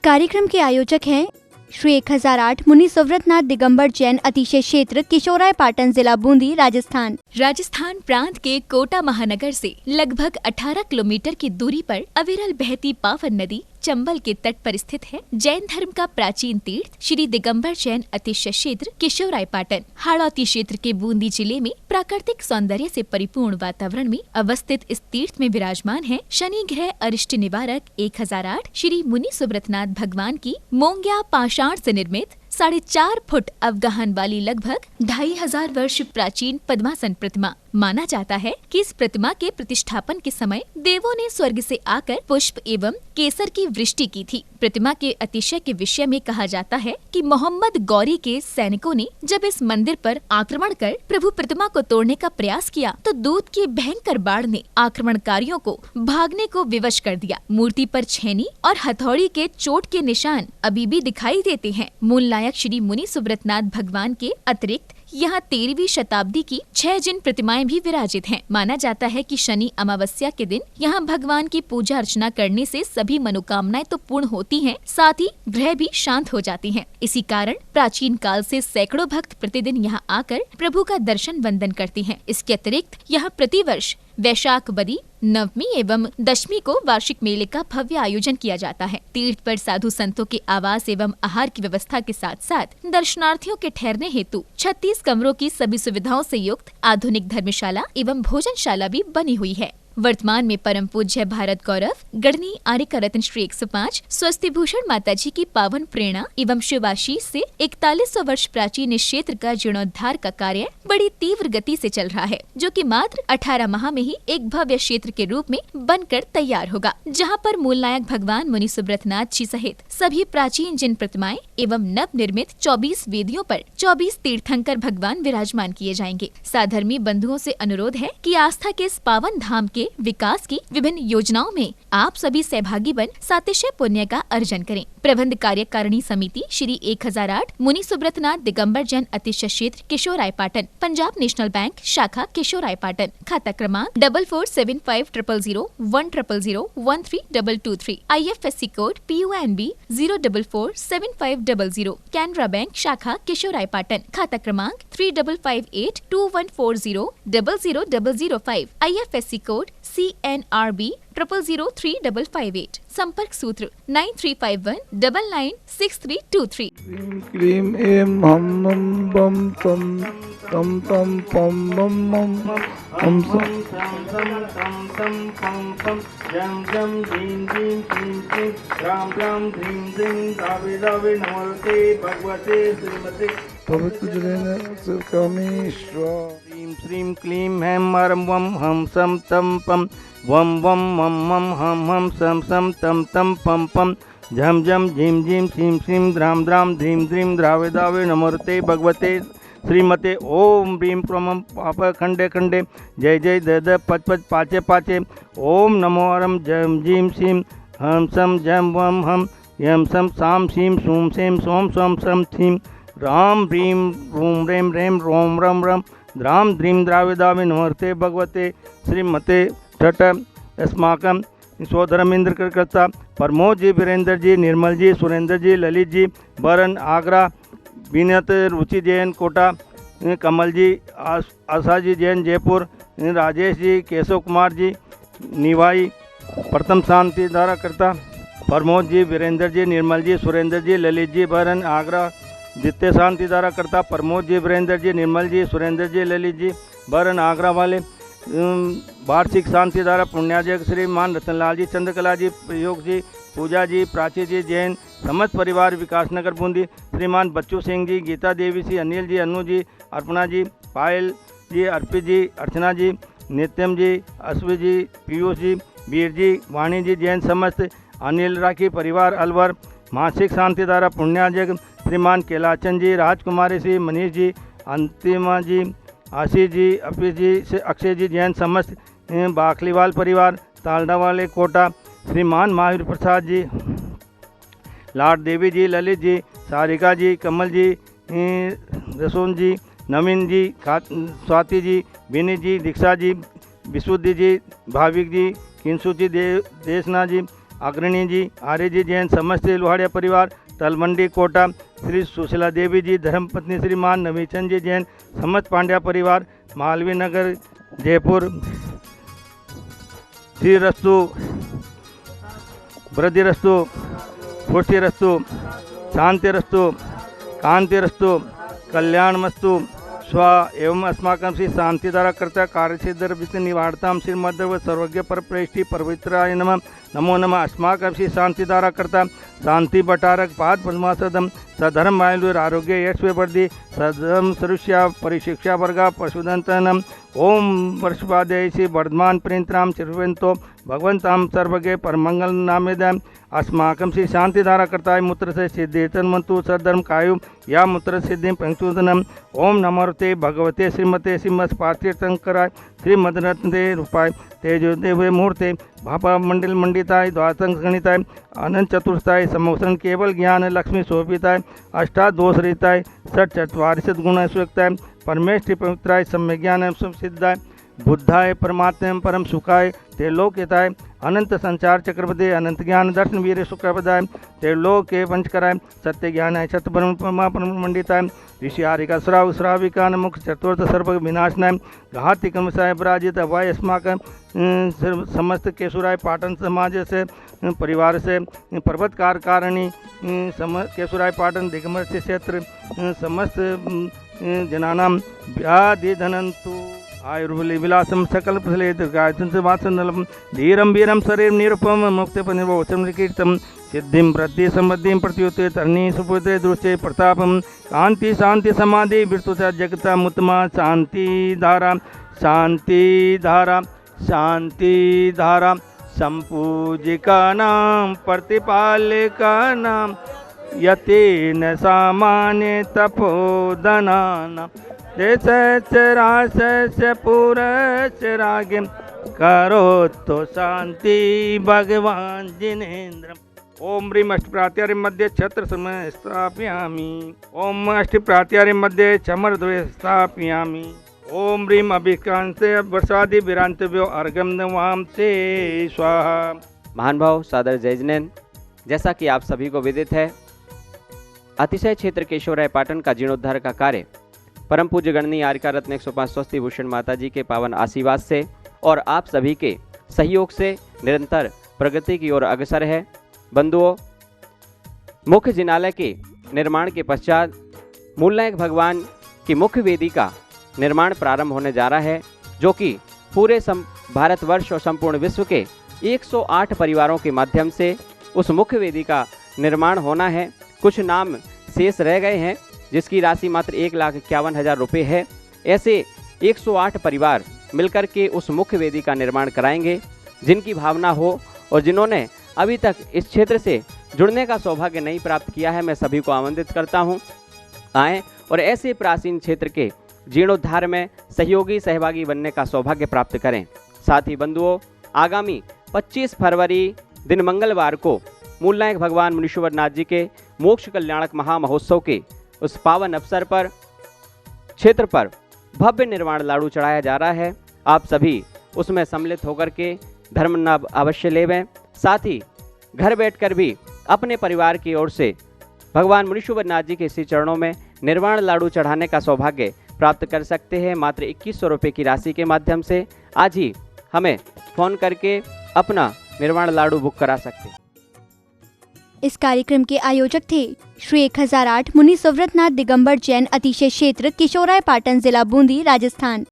कार्यक्रम के आयोजक हैं श्री 1008 मुनि सुव्रतनाथ दिगंबर जैन अतिशय क्षेत्र किशोराय पाटन जिला बूंदी राजस्थान। राजस्थान प्रांत के कोटा महानगर से लगभग 18 किलोमीटर की दूरी पर अविरल बहती पावन नदी चंबल के तट पर स्थित है। जैन धर्म का प्राचीन तीर्थ श्री दिगंबर जैन अतिशय क्षेत्र किशोराय पाटन हाड़ौती क्षेत्र के बूंदी जिले में प्राकृतिक सौंदर्य से परिपूर्ण वातावरण में अवस्थित इस तीर्थ में विराजमान है शनि ग्रह अरिष्ट निवारक 1008 श्री मुनि सुव्रतनाथ भगवान की मोंग्या पाषाण से निर्मित 4.5 फुट अवगाहन वाली लगभग 2500 वर्ष प्राचीन पद्मासन प्रतिमा। माना जाता है कि इस प्रतिमा के प्रतिष्ठापन के समय देवों ने स्वर्ग से आकर पुष्प एवं केसर की वृष्टि की थी। प्रतिमा के अतिशय के विषय में कहा जाता है कि मोहम्मद गौरी के सैनिकों ने जब इस मंदिर पर आक्रमण कर प्रभु प्रतिमा को तोड़ने का प्रयास किया तो दूत की भयंकर बाढ़ ने आक्रमणकारियों को भागने को विवश कर दिया। मूर्ति पर छेनी और हथौड़ी के चोट के निशान अभी भी दिखाई देते हैं। मूल नायक श्री मुनि सुव्रतनाथ भगवान के अतिरिक्त यहाँ 13वीं शताब्दी की 6 जिन प्रतिमाएं भी विराजित हैं। माना जाता है कि शनि अमावस्या के दिन यहाँ भगवान की पूजा अर्चना करने से सभी मनोकामनाएं तो पूर्ण होती हैं, साथ ही ग्रह भी शांत हो जाती हैं। इसी कारण प्राचीन काल से सैकड़ों भक्त प्रतिदिन यहाँ आकर प्रभु का दर्शन वंदन करते हैं। इसके अतिरिक्त यहाँ प्रतिवर्ष वैशाख बदी नवमी एवं दशमी को वार्षिक मेले का भव्य आयोजन किया जाता है। तीर्थ पर साधु संतों के आवास एवं आहार की व्यवस्था के साथ साथ दर्शनार्थियों के ठहरने हेतु 36 कमरों की सभी सुविधाओं से युक्त आधुनिक धर्मशाला एवं भोजनशाला भी बनी हुई है। वर्तमान में परम पूज्य भारत गौरव गढ़नी आर्य का रत्न श्री 105 स्वस्ति भूषण माता जी की पावन प्रेरणा एवं शिवाशीष से 4100 वर्ष प्राचीन इस क्षेत्र का जीर्णोद्धार का कार्य बड़ी तीव्र गति से चल रहा है, जो कि मात्र 18 माह में ही एक भव्य क्षेत्र के रूप में बनकर तैयार होगा, जहां पर मूल नायक भगवान मुनि सुव्रतनाथ जी सहित सभी प्राचीन जिन प्रतिमाएं एवं नव निर्मित 24 वेदियों पर 24 तीर्थंकर भगवान विराजमान किए जाएंगे। साधर्मी बंधुओं से अनुरोध है कि आस्था के इस पावन धाम के विकास की विभिन्न योजनाओं में आप सभी सहभागी बन सातिशय पुण्य का अर्जन करें। प्रबंध कार्यकारिणी समिति श्री 1008 मुनि सुव्रतनाथ दिगंबर जैन अतिशय क्षेत्र किशोराय पाटन, पंजाब नेशनल बैंक शाखा किशोराय पाटन, खाता क्रमांक 4475001000132223, IFSC code PUNB 0447500, Canara bank शाखा किशोराय पाटन, खाता क्रमांक 358214000005, IFSC कोड CNRB 000358, संपर्क सूत्र 9351996323। क्लीम एम हम बम तम तम तम पम बम बम हम तम जम जम धीम धीम धीम धीम राम राम धीम धीम दावे दावे नमस्ते भगवते श्रीमते पवित्र जलेन सिरकामेश्वर श्रीम श्रीम क्लीम हेम हरम वम हम सम तम पम वम वम मम मम हम हम सम सम तम तम पम पम झम झम झीम झीम सीम सीम द्राम द्राम धीम धीम द्रावे दावे नमस्ते भगवते श्रीमते ओम भीम प्रमम पाप खंडे खंडे जय जय दय दय पच पच पाचे पाचे ओम नमो हरम जम जीम सीम हम सम जम वम हम यम सम साम सीम सूम सेम सोम सोम सम सीम राम भीम रूम रेम रेम रोम रम रम द्राम द्रीम द्रावे दावे नमस्ते भगवते श्रीमते ठट अस्माकम सोधर्मेंद्र करता प्रमोद जी, वीरेंद्र जी, निर्मल जी, सुरेंद्र जी, ललित जी, बरन आगरा, बीनत रुचि जैन कोटा, कमल जी, आशा जी जैन जयपुर, राजेश जी, केशव कुमार जी निवाई, प्रथम शांति धारा करता प्रमोद जी, वीरेंद्र जी, निर्मल जी, सुरेंद्र जी, ललित जी, बरन आगरा, द्वितीय शांति धारा करता प्रमोद जी, वीरेंद्र जी, निर्मल जी, सुरेंद्र जी, ललित जी, बरन आगरा वाले। वार्षिक शांति धारा पुण्याजय श्रीमान रतनलाल जी, चंद्रकला जी, प्रयोग जी, पूजा जी, प्राची जी जैन समस्त परिवार विकासनगर बूंदी, श्रीमान बच्चू सिंह जी, गीता देवी जी, अनिल जी, अनु जी, अर्पणा जी, पायल जी, अर्पित जी, अर्चना जी, नित्यम जी, अश्वी जी, पीयूष जी, वीर जी, वाणी जी जैन समस्त अनिल राखी परिवार अलवर। मासिक शांति धारा पुण्याजय श्रीमान कैलाचंद जी, राजकुमारी जी, मनीष जी, अंतिमा जी, आशीष जी, अफीस जी से अक्षय जी जैन समस्त बाखलीवाल परिवार तालडा वाले कोटा, श्रीमान महावीर प्रसाद जी, लाड देवी जी, ललित जी, सारिका जी, कमल जी, रसोन जी, नवीन जी, स्वाति जी, विनीत जी, दीक्षा जी, विशुद्धि जी, भाविक जी, किंसु जी, देशना जी, अग्रणी जी, आर्य जी जैन, समस्त लोहाड़िया परिवार, तलमंडी कोटा, श्री सुशीला देवी जी, धर्मपत्नी श्रीमान नवीचंद जी जैन, समस्त पांड्या परिवार, मालवीय नगर जयपुर, श्रीरस्तु, वृद्धिरस्तु, पुष्टिरस्तु, शांतिरस्तु, कांतिरस्तु, कल्याणमस्तु, स्व एवं अस्माकं श्री शांतिधारा कर्ता कार्यसिद्धिर्विघ्न निवारतां श्रीमद्देव सर्वज्ञ परप्रेष्ठि पवित्राय नमः। नमो नमः। अस्माकं श्री शांतिधारा कर्ता शांति भटारक पाद पद्मासदम सधर्म आयुर् आरोग्य यश वर्धि सदम सरुष्या परिशिक्षा वर्गा पशुदंतनम ओम वर्षपादय श्री वर्धमान प्रिंतराम चिरवंतो भगवंताम सर्वगे परमंगल नामेदम अस्माकं श्री शांतिधारा कर्ताय मूत्र से सिद्धेतन मंतु सद्धर्म कायु या मूत्र सिद्धि पंचूदनम ओम नमोते भगवते श्रीमते श्रीमद पार्थीर्थंकराय श्रीमदरत्ने रूपाय तेजोदेव मूर्ते भापा मंडल मंडिताय द्वादश गणिताय अनंत चतुर्थाय समोसन केवल ज्ञान लक्ष्मी शोभिताय अष्टादोष रहिताय षट चत्वारिशत गुण सुक्ताय परमेष्ठि पवित्राय सम्य ज्ञान सिद्धाय बुद्धाय परमात्म परम सुखाय त्रिलोकिताय अनंत संचार चक्रपदे अनंत ज्ञान दर्शन वीर सुखपदाय त्रिलोके पंचकराय सत्य ज्ञानाय शतपरम परम मंडिताय ऋषि आरिका श्राव श्राविका मुख चतुर्थ सर्व विनाशनाय घाति कमसाय पराजित अभय अस्माक समस्त केशुराय पाटन समाज से परिवार से पर्वतकार कारणी केशुराय पाटन दिगंबर क्षेत्र समस्त जनानां व्याधि धनंतु आयुर्बली विलासम सकल प्रसले दीर्घायुवासनलम धीरम वीरम शरीर निरुपम मुक्तपनिर्वचन कीर्तम सिद्धिं प्रति समृद्धिं प्रत्युते तरणी सुपुत्रे दृश्ये प्रतापम कांति शांति समाधि विस्तुता जगता मुत्तमा शांति धारा शांति धारा शांति धारा संपूजिका नाम प्रतिपालिका नाम यतेन सामान्य तपोधना नाम देशरास्य पुरस्य राज्ञं करोतु शांति भगवान जिनेन्द्र। ओम ह्रीं अष्टप्रात्यारे मध्ये छत्र समय स्थापयामि। ओम अष्टप्रात्यारे मध्ये चमरद्वय स्थापयामि। ओम ह्रीं अभिकांसे वर्षादि विरांतव्यो अर्घम नवाम ते स्वाहा। महान भाव सादर जय जिनेन्द्र। जैसा कि आप सभी को विदित है, अतिशय क्षेत्र केशवराय पाटन का जीर्णोद्धार का कार्य परम पूज्य गणनीय आर्यका रत्न 105 स्वस्ति भूषण माता जी के पावन आशीर्वाद से और आप सभी के सहयोग से निरंतर प्रगति की ओर अग्रसर है। बंधुओं, मुख्य जिनालय के निर्माण के पश्चात मूलनायक भगवान की मुख्य वेदी का निर्माण प्रारंभ होने जा रहा है, जो कि पूरे भारतवर्ष और संपूर्ण विश्व के 108 परिवारों के माध्यम से उस मुख्य वेदी का निर्माण होना है। कुछ नाम शेष रह गए हैं, जिसकी राशि मात्र 1,51,000 रुपये है। ऐसे 108 परिवार मिलकर के उस मुख्य वेदी का निर्माण कराएंगे। जिनकी भावना हो और जिन्होंने अभी तक इस क्षेत्र से जुड़ने का सौभाग्य नहीं प्राप्त किया है, मैं सभी को आमंत्रित करता हूं, आएँ और ऐसे प्राचीन क्षेत्र के जीर्णोद्धार में सहभागी बनने का सौभाग्य प्राप्त करें। साथ ही बंधुओं, आगामी 25 फरवरी दिन मंगलवार को मूलनायक भगवान मुनीश्वर नाथ जी के मोक्ष कल्याणक महामहोत्सव के उस पावन अवसर पर क्षेत्र पर भव्य निर्वाण लाडू चढ़ाया जा रहा है। आप सभी उसमें सम्मिलित होकर के धर्म लाभ अवश्य लेवें। साथ ही घर बैठकर भी अपने परिवार की ओर से भगवान मुनीश्वर नाथ जी के श्री चरणों में निर्वाण लाडू चढ़ाने का सौभाग्य प्राप्त कर सकते हैं। मात्र 2100 रुपये की राशि के माध्यम से आज ही हमें फ़ोन करके अपना निर्वाण लाडू बुक करा सकते हैं। इस कार्यक्रम के आयोजक थे श्री 1008 मुनि सुव्रतनाथ दिगंबर जैन अतिशय क्षेत्र किशोराय पाटन जिला बूंदी राजस्थान।